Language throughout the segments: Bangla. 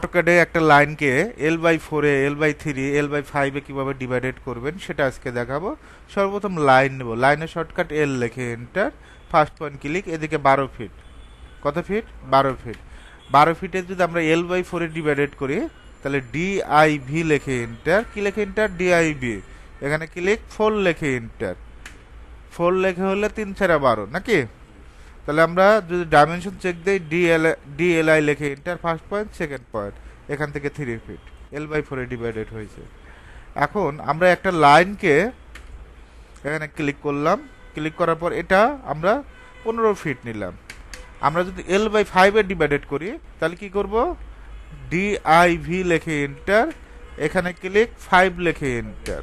অটোক্যাডে একটা লাইনকে L/4 L/3 L/5 কিভাবে ডিভাইডেড করবেন সেটা আজকে দেখাবো। সর্বপ্রথম লাইন নেব, লাইনের শর্টকাট এল লিখে এন্টার, ফার্স্ট পয়েন্ট ক্লিক, এদিকে 12 ফিট। কত ফিট? 12 ফিট। 12 ফিটে যদি আমরা L/4 ডিভাইডেড করি তাহলে DIV লিখে এন্টার, কি লিখে এন্টার? DIV। এখানে ক্লিক, 4 লিখে এন্টার। 4 লেখে হলে 3 4 12 নাকি? তাহলে আমরা যদি ডাইমেনশন চেক দেই, DLI লিখে enter, first point second point, এখান থেকে 3 ফিট L/4 ডিভাইডেড হয়েছে। এখন আমরা একটা লাইনকে এখানে ক্লিক করলাম, ক্লিক করার পর এটা আমরা 15 ফিট নিলাম। আমরা যদি L/5 ডিভাইডেড করি তাহলে কি করব? DIV লিখে এন্টার, এখানে ক্লিক, 5 লিখে এন্টার।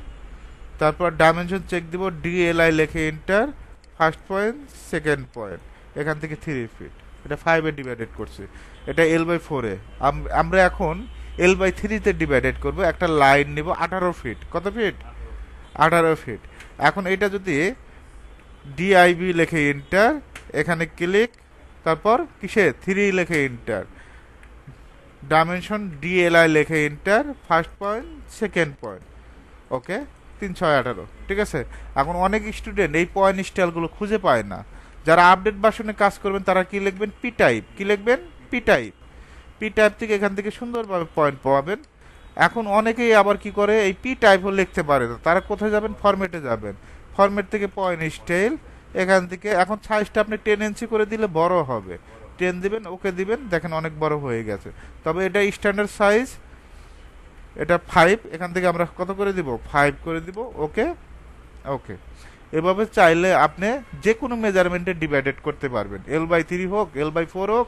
তারপর ডাইমেনশন চেক দিব, DLI লিখে enter, first point second point, এখান থেকে 3 ফিট। এটা 5 ডিভাইডেড করছে, এটা L/4 আমরা এখন L/3 তে ডিভাইডেড করব। একটা লাইন নিব 18 ফিট। কত ফিট? 18 ফিট। এখন এটা যদি DIV লিখে এন্টার, এখানে ক্লিক, তারপর কিসে? 3 লিখে এন্টার, ডাইমেনশন DLI লিখে enter, first point second point, okay, 3 6 18। ঠিক আছে। এখন অনেক স্টুডেন্ট এই পয়েন্ট স্টাইলগুলো খুঁজে পায় না। যারা আপডেট ভার্সনে কাজ করবেন তারা কি লিখবেন? P type. কি লিখবেন? P type. পি টাইপ থেকে এখান থেকে সুন্দরভাবে পয়েন্ট পাবেন। এখন অনেকেই আবার কি করে, এই পি টাইপও লিখতে পারে না। তারা কোথায় যাবেন? ফরম্যাটে যাবেন। ফরম্যাট থেকে পয়েন্ট স্টাইল, এখান থেকে এখন সাইজটা আপনি 10 ইঞ্চি করে দিলে বড় হবে। 10 দিবেন, ওকে দিবেন, দেখেন অনেক বড় হয়ে গেছে। তবে এটা স্ট্যান্ডার্ড সাইজ, এটা 5। এখান থেকে আমরা কত করে দিব? 5 করে দিব, ওকে ওকে। এভাবে চাইলে আপনি যে কোনো মেজারমেন্টে ডিভাইডেড করতে পারবেন, L/3 হোক, L/4 হোক,